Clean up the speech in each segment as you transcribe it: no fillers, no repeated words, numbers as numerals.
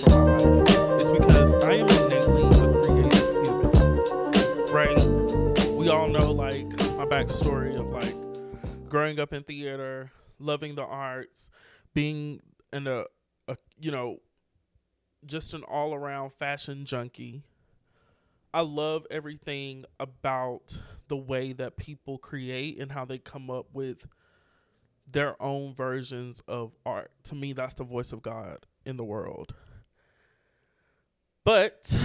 for my life is because I am innately a creative human, right? We all know like my backstory of like growing up in theater, loving the arts, being in a just an all around fashion junkie. I love everything about the way that people create and how they come up with their own versions of art. To me, that's the voice of God in the world. But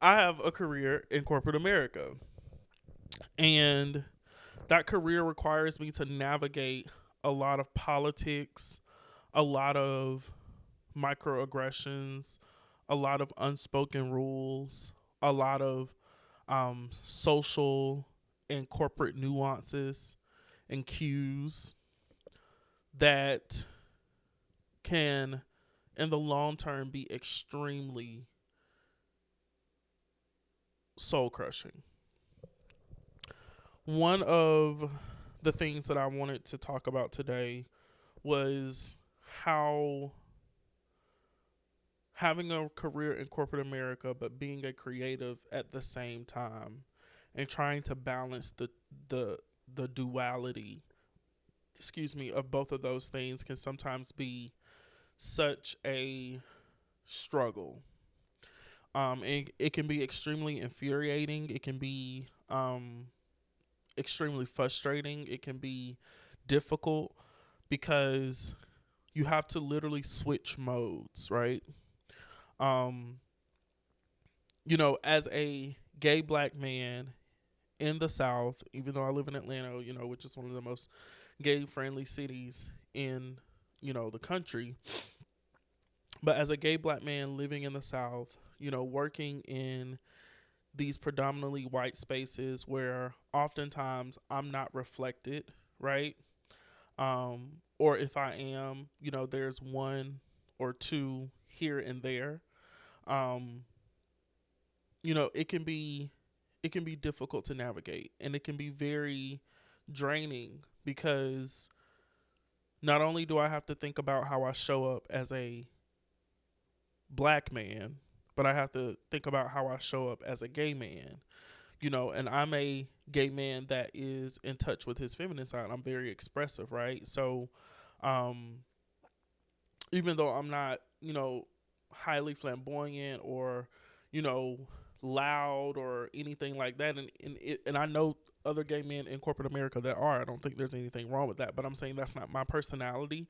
I have a career in corporate America, and that career requires me to navigate a lot of politics, a lot of microaggressions, a lot of unspoken rules, a lot of social and corporate nuances and cues that can, in the long term, be extremely soul crushing. One of the things that I wanted to talk about today was how having a career in corporate America, but being a creative at the same time, and trying to balance the duality, of both of those things can sometimes be such a struggle. It can be extremely infuriating. It can be extremely frustrating. It can be difficult because you have to literally switch modes, right? Um, as a gay black man in the South, even though I live in Atlanta, which is one of the most gay friendly cities in, the country. But as a gay black man living in the South, working in these predominantly white spaces where oftentimes I'm not reflected, right? Or if I am, there's one or two here and there. Um, it can be difficult to navigate, and it can be very draining because not only do I have to think about how I show up as a black man, but I have to think about how I show up as a gay man. And I'm a gay man that is in touch with his feminine side. I'm very expressive, right? So, um, even though I'm not, highly flamboyant or, you know, loud or anything like that, and I know other gay men in corporate America that are. I don't think there's anything wrong with that, but I'm saying that's not my personality.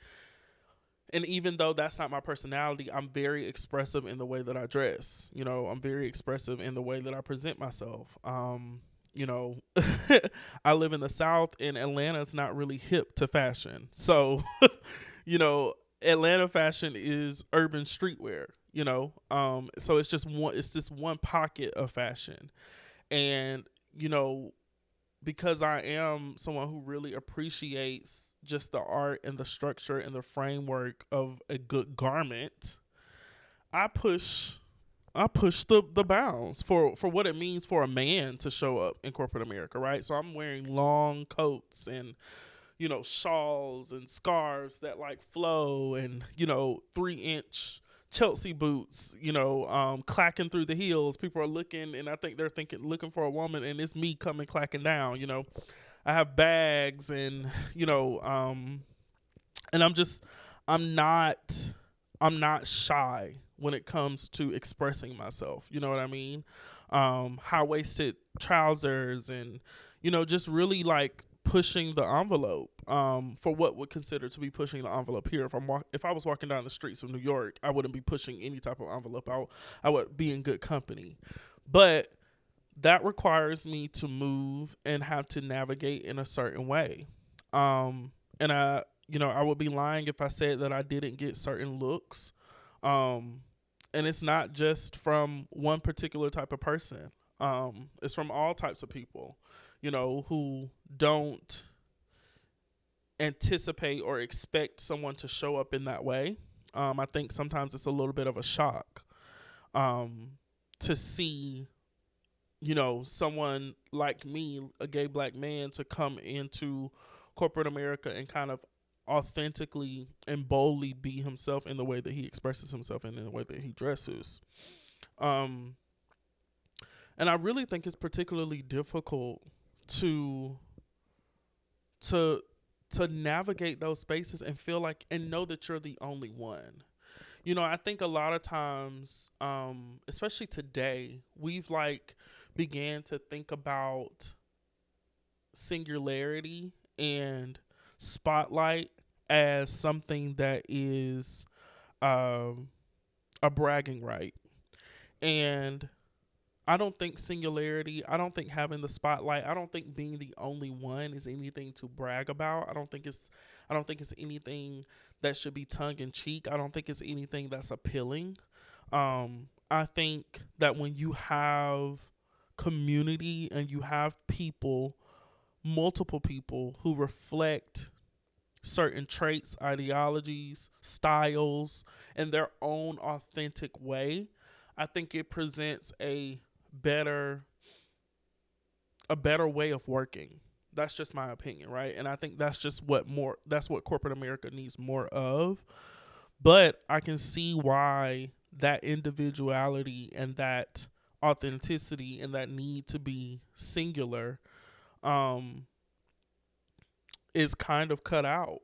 And even though that's not my personality, I'm very expressive in the way that I dress. I'm very expressive in the way that I present myself. You know, I live in the South, and Atlanta is not really hip to fashion. So, Atlanta fashion is urban streetwear. So it's this one pocket of fashion, and because I am someone who really appreciates just the art and the structure and the framework of a good garment, I push the bounds for what it means for a man to show up in corporate America, right? So I'm wearing long coats and shawls and scarves that like flow, and 3-inch Chelsea boots, clacking through the heels. People are looking, and I think they're looking for a woman, and it's me coming clacking down. I have bags, and and I'm not I'm not shy when it comes to expressing myself. You know what I mean? High waisted trousers, and just really like pushing the envelope for what would consider to be pushing the envelope here. If I was walking down the streets of New York, I wouldn't be pushing any type of envelope. I would be in good company, but that requires me to move and have to navigate in a certain way. And I would be lying if I said that I didn't get certain looks. Um, and it's not just from one particular type of person. It's from all types of people, who don't anticipate or expect someone to show up in that way. I think sometimes it's a little bit of a shock to see, someone like me, a gay black man, to come into corporate America and kind of authentically and boldly be himself in the way that he expresses himself and in the way that he dresses. Um, and I really think it's particularly difficult to to to navigate those spaces and feel like and know that you're the only one. You know, I think a lot of times, especially today, we've like began to think about singularity and spotlight as something that is um, a bragging right. And I don't think singularity, I don't think having the spotlight, I don't think being the only one is anything to brag about. I don't think it's anything that should be tongue in cheek. I don't think it's anything that's appealing. I think that when you have community and you have people, multiple people who reflect certain traits, ideologies, styles in their own authentic way, I think it presents better a better way of working. That's just my opinion, right? And I think that's what corporate America needs more of. But I can see why that individuality and that authenticity and that need to be singular um is kind of cut out,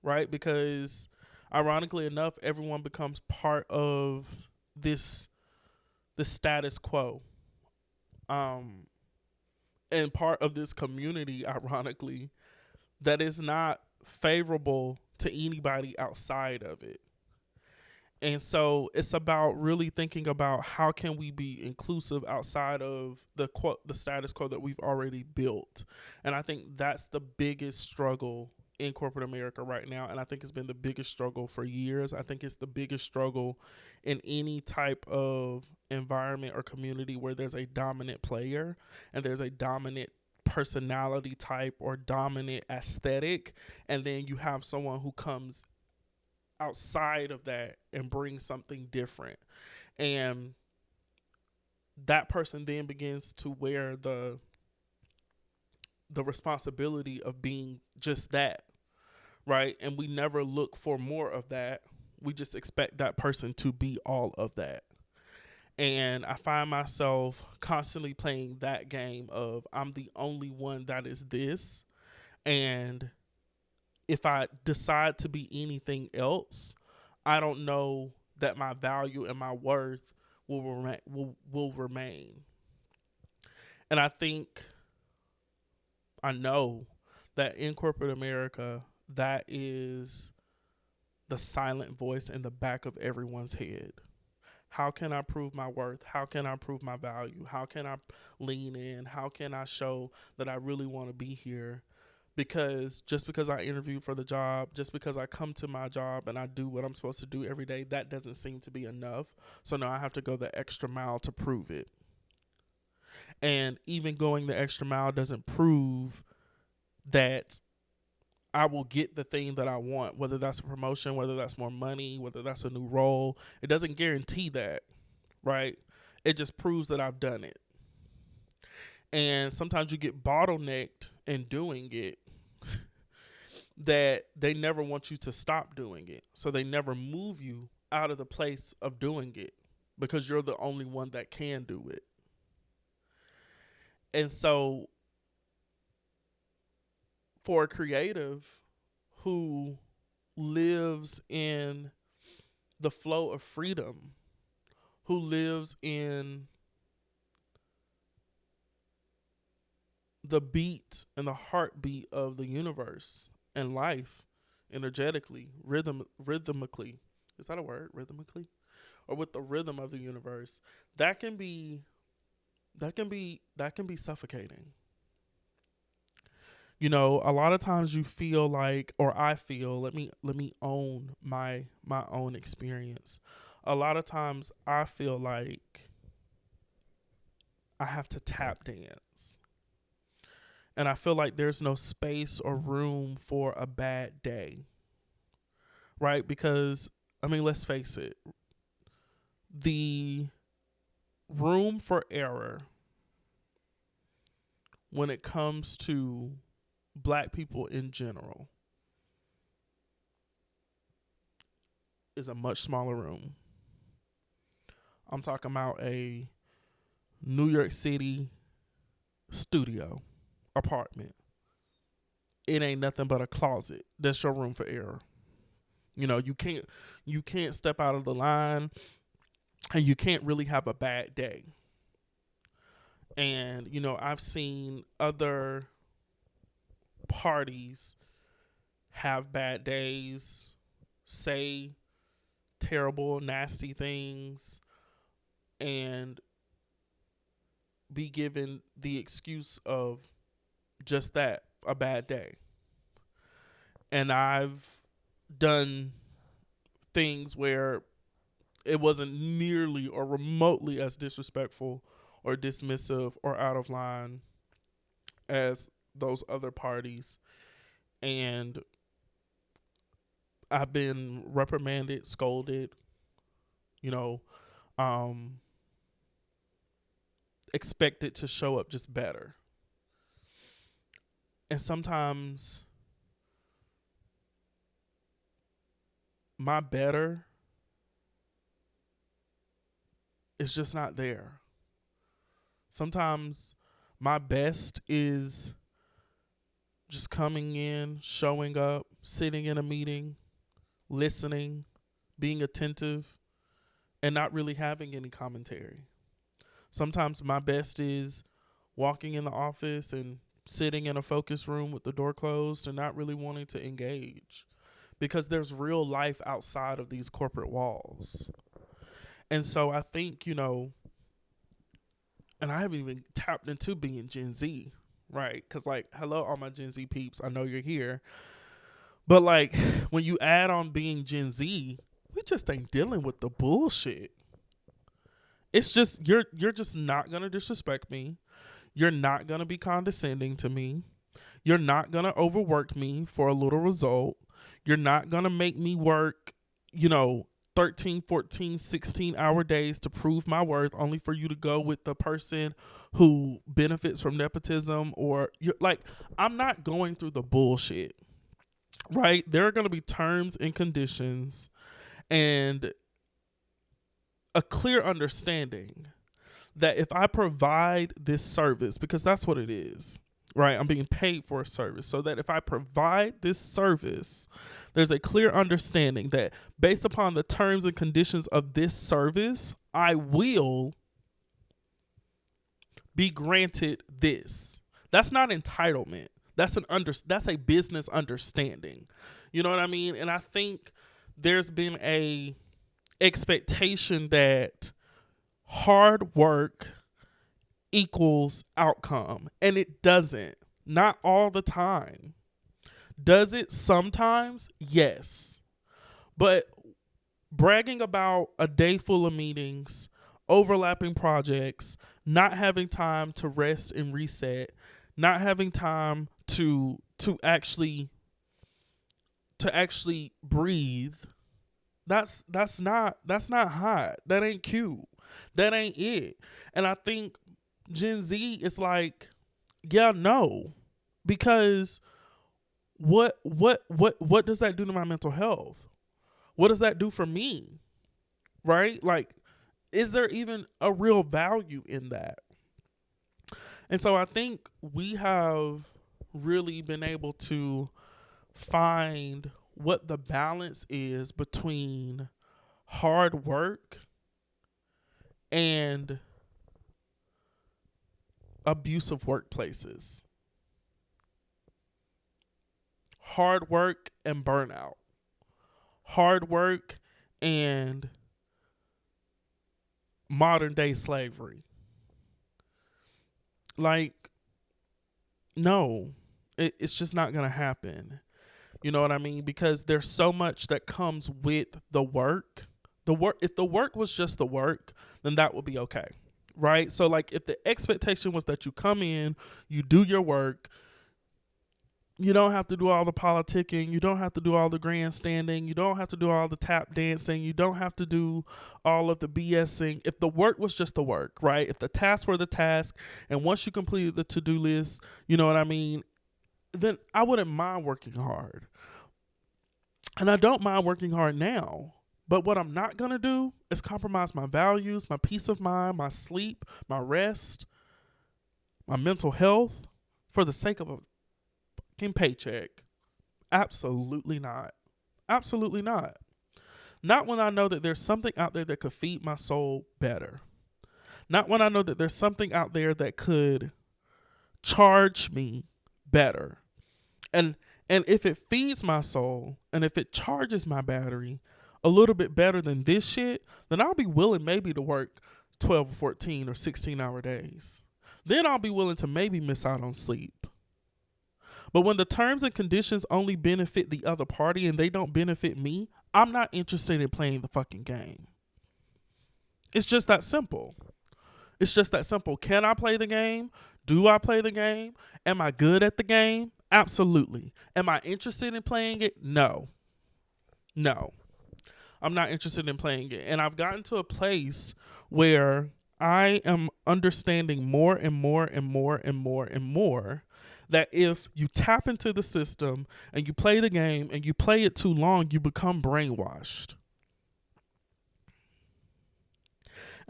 right? Because ironically enough, everyone becomes part of this status quo. Um and part of this community, ironically, that is not favorable to anybody outside of it. And so it's about really thinking about how can we be inclusive outside of the status quo that we've already built. And I think that's the biggest struggle in corporate America right now. And I think it's been the biggest struggle for years. I think it's the biggest struggle in any type of environment or community where there's a dominant player and there's a dominant personality type or dominant aesthetic, and then you have someone who comes outside of that and brings something different, and that person then begins to wear the responsibility of being just that, right? And we never look for more of that. We just expect that person to be all of that. And I find myself constantly playing that game of I'm the only one that is this. And if I decide to be anything else, I don't know that my value and my worth will remain. And I know that in corporate America, that is the silent voice in the back of everyone's head. How can I prove my worth? How can I prove my value? How can I lean in? How can I show that I really want to be here? Because just because I interview for the job, just because I come to my job and I do what I'm supposed to do every day, that doesn't seem to be enough. So now I have to go the extra mile to prove it. And even going the extra mile doesn't prove that I will get the thing that I want, whether that's a promotion, whether that's more money, whether that's a new role. It doesn't guarantee that, right? It just proves that I've done it. And sometimes you get bottlenecked in doing it that they never want you to stop doing it. So they never move you out of the place of doing it because you're the only one that can do it. And so for a creative who lives in the flow of freedom, who lives in the beat and the heartbeat of the universe and life, energetically, rhythmically. Is that a word? Rhythmically? Or with the rhythm of the universe, that can be suffocating. You know, a lot of times you feel like, or I feel, let me own my own experience. A lot of times I feel like I have to tap dance. And I feel like there's no space or room for a bad day. Right? Because I mean, let's face it. The room for error when it comes to Black people in general is a much smaller room. I'm talking about a New York City studio apartment. It ain't nothing but a closet. That's your room for error. You can't step out of the line, and you can't really have a bad day. And I've seen other parties have bad days, say terrible, nasty things, and be given the excuse of just that, a bad day. And I've done things where it wasn't nearly or remotely as disrespectful or dismissive or out of line as those other parties. And I've been reprimanded, scolded, you know, um, expected to show up just better. And sometimes my better is just not there. Sometimes my best is just coming in, showing up, sitting in a meeting, listening, being attentive, and not really having any commentary. Sometimes my best is walking in the office and sitting in a focus room with the door closed and not really wanting to engage, because there's real life outside of these corporate walls. And so I think, and I haven't even tapped into being Gen Z, right? Because, hello, all my Gen Z peeps. I know you're here. But, when you add on being Gen Z, we just ain't dealing with the bullshit. It's just, you're just not going to disrespect me. You're not going to be condescending to me. You're not going to overwork me for a little result. You're not going to make me work, 13, 14, 16-hour days to prove my worth, only for you to go with the person who benefits from nepotism. Or I'm not going through the bullshit, right? There are going to be terms and conditions and a clear understanding that if I provide this service, because that's what it is, right? I'm being paid for a service. So that if I provide this service, there's a clear understanding that based upon the terms and conditions of this service, I will be granted this. That's not entitlement. That's a business understanding. You know what I mean? And I think there's been a expectation that hard work equals outcome, and it doesn't. Not all the time. Does it sometimes? Yes. But bragging about a day full of meetings, overlapping projects, not having time to rest and reset, not having time to actually breathe, that's not hot. That ain't cute. That ain't it. And I think Gen Z is no, because what does that do to my mental health? What does that do for me? Right? Is there even a real value in that? And so I think we have really been able to find what the balance is between hard work and abusive workplaces. Hard work and burnout. Hard work and modern day slavery. No, it's just not going to happen. You know what I mean? Because there's so much that comes with the work. If the work was just the work, then that would be okay. Right? So if the expectation was that you come in, you do your work, you don't have to do all the politicking, you don't have to do all the grandstanding, you don't have to do all the tap dancing, you don't have to do all of the BSing. If the work was just the work, right? If the tasks were the task, and once you completed the to-do list, you know what I mean, then I wouldn't mind working hard. And I don't mind working hard now, But what I'm not going to do is compromise my values, my peace of mind, my sleep, my rest, my mental health for the sake of a fucking paycheck. Absolutely not. Absolutely not. Not when I know that there's something out there that could feed my soul better. Not when I know that there's something out there that could charge me better. And if it feeds my soul and if it charges my battery a little bit better than this shit, then I'll be willing maybe to work 12 or 14 or 16-hour days. Then I'll be willing to maybe miss out on sleep. But when the terms and conditions only benefit the other party and they don't benefit me, I'm not interested in playing the fucking game. It's just that simple. It's just that simple. Can I play the game? Do I play the game? Am I good at the game? Absolutely. Am I interested in playing it? No. No. I'm not interested in playing it. And I've gotten to a place where I am understanding more and more and more and more and more that if you tap into the system and you play the game and you play it too long, you become brainwashed.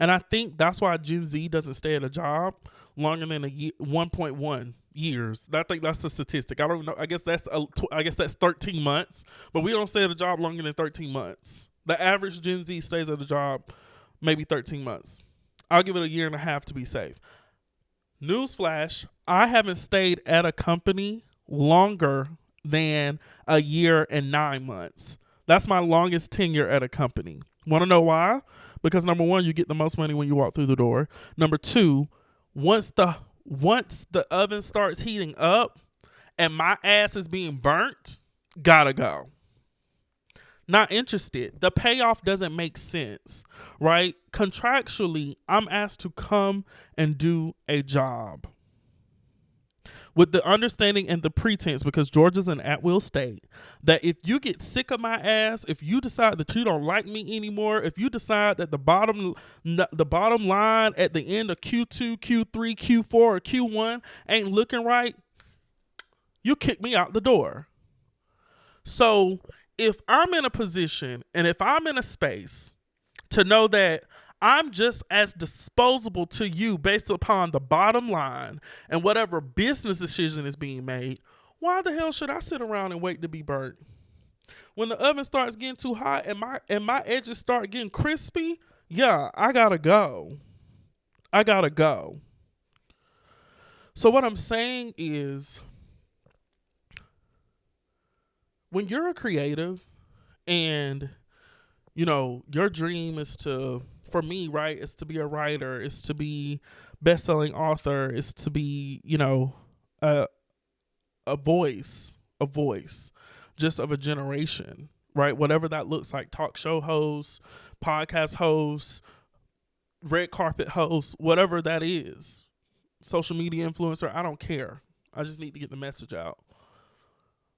And I think that's why Gen Z doesn't stay at a job longer than 1.1 years. I think that's the statistic. I don't know. I guess that's 13 months, but we don't stay at a job longer than 13 months. The average Gen Z stays at a job maybe 13 months. I'll give it a year and a half to be safe. Newsflash, I haven't stayed at a company longer than a year and 9 months. That's my longest tenure at a company. Want to know why? Because number one, you get the most money when you walk through the door. Number two, once the oven starts heating up and my ass is being burnt, gotta go. Not interested. The payoff doesn't make sense, right? Contractually, I'm asked to come and do a job with the understanding and the pretense, because Georgia's an at-will state, that if you get sick of my ass, if you decide that you don't like me anymore, if you decide that the bottom line at the end of Q2, Q3, Q4, or Q1 ain't looking right, you kick me out the door. So if I'm in a position and if I'm in a space to know that I'm just as disposable to you based upon the bottom line and whatever business decision is being made, why the hell should I sit around and wait to be burnt? When the oven starts getting too hot and my edges start getting crispy, yeah, I gotta go. I gotta go. So what I'm saying is, when you're a creative and, you know, your dream is to, for me, right, is to be a writer, is to be best-selling author, is to be, you know, a voice just of a generation, right? Whatever that looks like, talk show host, podcast host, red carpet host, whatever that is, social media influencer, I don't care. I just need to get the message out.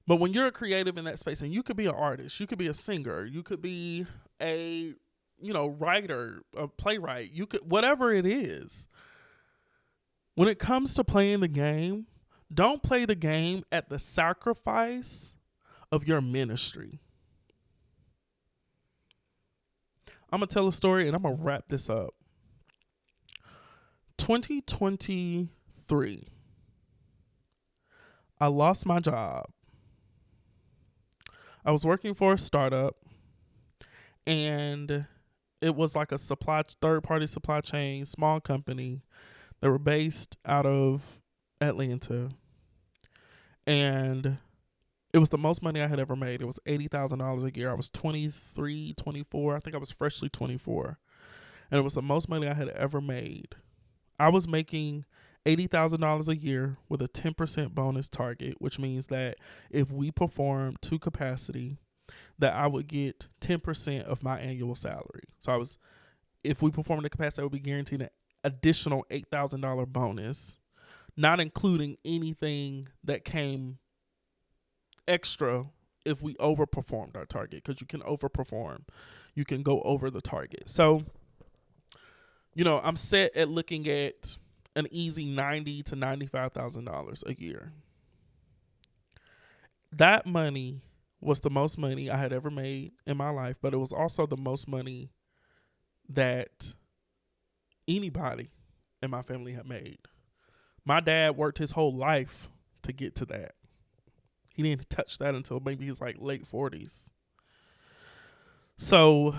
But when you're a creative in that space, and you could be an artist, you could be a singer, you could be a, you know, writer, a playwright, you could, whatever it is. When it comes to playing the game, don't play the game at the sacrifice of your ministry. I'm going to tell a story and I'm going to wrap this up. 2023, I lost my job. I was working for a startup, and it was like a third-party supply chain, small company. They were based out of Atlanta, and it was the most money I had ever made. It was $80,000 a year. I was 23, 24. I think I was freshly 24, and it was the most money I had ever made. I was making $80,000 a year with a 10% bonus target, which means that if we perform to capacity, that I would get 10% of my annual salary. So if we perform to capacity, I would be guaranteed an additional $8,000 bonus, not including anything that came extra if we overperformed our target, because you can overperform. You can go over the target. So, you know, I'm set at looking at an easy $90,000 to $95,000 a year. That money was the most money I had ever made in my life, but it was also the most money that anybody in my family had made. My dad worked his whole life to get to that. He didn't touch that until maybe his like late 40s. So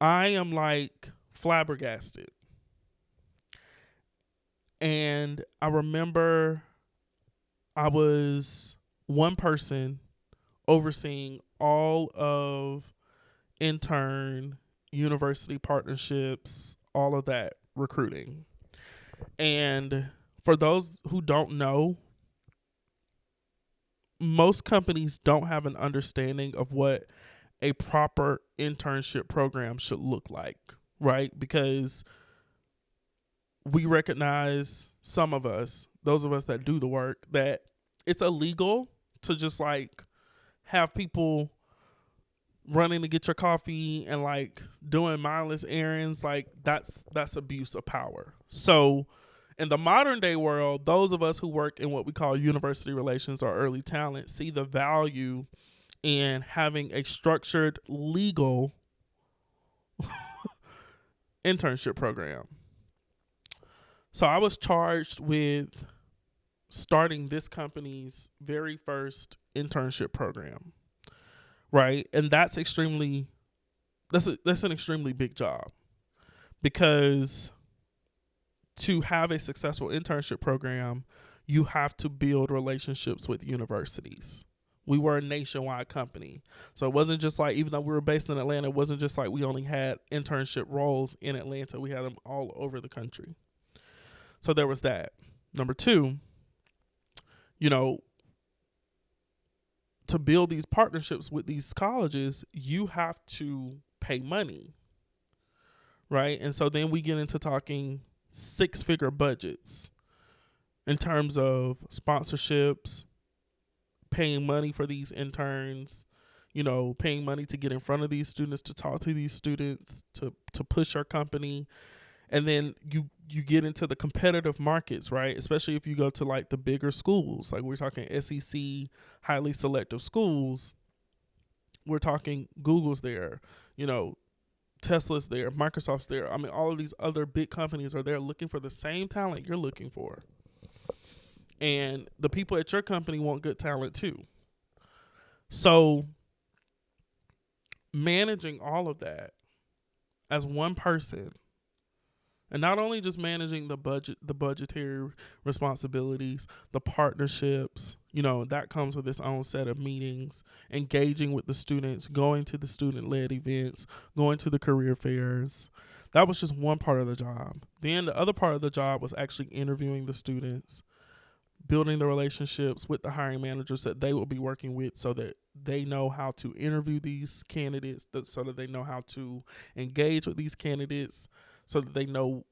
I am like flabbergasted. And I remember I was one person overseeing all of intern, university partnerships, all of that recruiting. And for those who don't know, most companies don't have an understanding of what a proper internship program should look like, right? Because we recognize, some of us, those of us that do the work, that it's illegal to just like have people running to get your coffee and like doing mindless errands. Like that's abuse of power. So in the modern day world, those of us who work in what we call university relations or early talent see the value in having a structured legal internship program. So I was charged with starting this company's very first internship program, right? And that's an extremely big job, because to have a successful internship program, you have to build relationships with universities. We were a nationwide company. So it wasn't just like, even though we were based in Atlanta, it wasn't just like we only had internship roles in Atlanta. We had them all over the country. So there was that. Number two, to build these partnerships with these colleges, you have to pay money, right? And so then we get into talking 6-figure budgets in terms of sponsorships, paying money for these interns, paying money to get in front of these students, to talk to these students, to push our company. And then you get into the competitive markets, right? Especially if you go to like the bigger schools, like we're talking SEC, highly selective schools. We're talking Google's there, Tesla's there, Microsoft's there. I mean, all of these other big companies are there looking for the same talent you're looking for. And the people at your company want good talent too. So managing all of that as one person, and not only just managing the budgetary responsibilities, the partnerships, that comes with its own set of meetings, engaging with the students, going to the student-led events, going to the career fairs. That was just one part of the job. Then the other part of the job was actually interviewing the students, building the relationships with the hiring managers that they will be working with, so that they know how to interview these candidates, so that they know how to engage with these candidates, so that they know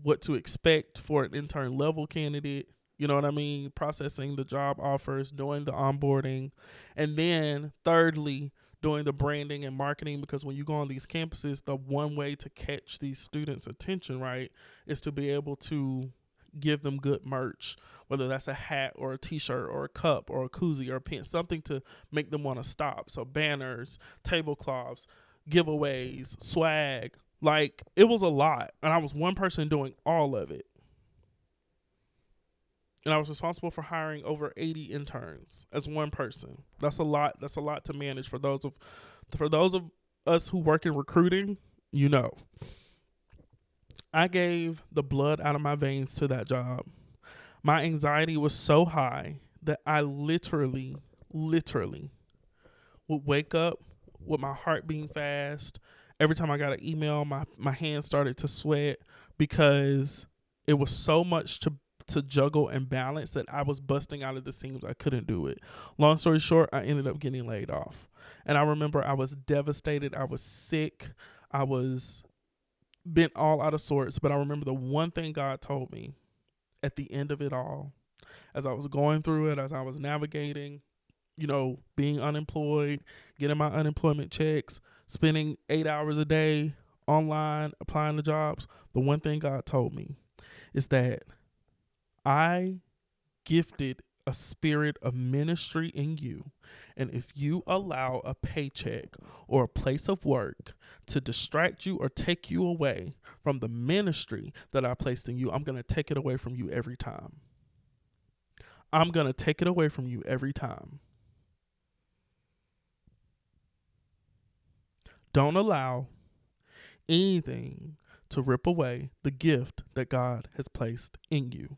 what to expect for an intern level candidate. You know what I mean? Processing the job offers, doing the onboarding. And then thirdly, doing the branding and marketing, because when you go on these campuses, the one way to catch these students' attention, right, is to be able to give them good merch, whether that's a hat or a t-shirt or a cup or a koozie or a pin, something to make them want to stop. So banners, tablecloths, giveaways, swag. Like, it was a lot, and I was one person doing all of it. And I was responsible for hiring over 80 interns as one person. That's a lot. That's a lot to manage for those of us who work in recruiting. I gave the blood out of my veins to that job. My anxiety was so high that I literally would wake up with my heart beating fast. Every time I got an email, my hands started to sweat, because it was so much to juggle and balance that I was busting out of the seams. I couldn't do it. Long story short, I ended up getting laid off. And I remember I was devastated. I was sick. I was bent all out of sorts. But I remember the one thing God told me at the end of it all, as I was going through it, as I was navigating, being unemployed, getting my unemployment checks, spending 8 hours a day online applying to jobs, the one thing God told me is that I gifted a spirit of ministry in you. And if you allow a paycheck or a place of work to distract you or take you away from the ministry that I placed in you, I'm going to take it away from you every time. I'm going to take it away from you every time. Don't allow anything to rip away the gift that God has placed in you.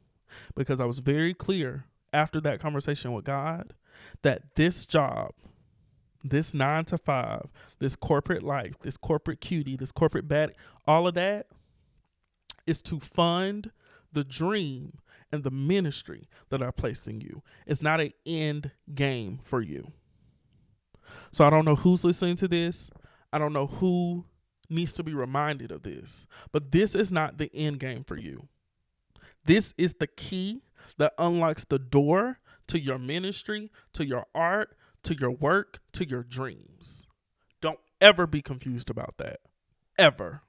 Because I was very clear after that conversation with God that this job, this 9 to 5, this corporate life, this corporate cutie, this corporate bad, all of that is to fund the dream and the ministry that I placed in you. It's not an end game for you. So I don't know who's listening to this. I don't know who needs to be reminded of this, but this is not the end game for you. This is the key that unlocks the door to your ministry, to your art, to your work, to your dreams. Don't ever be confused about that. Ever.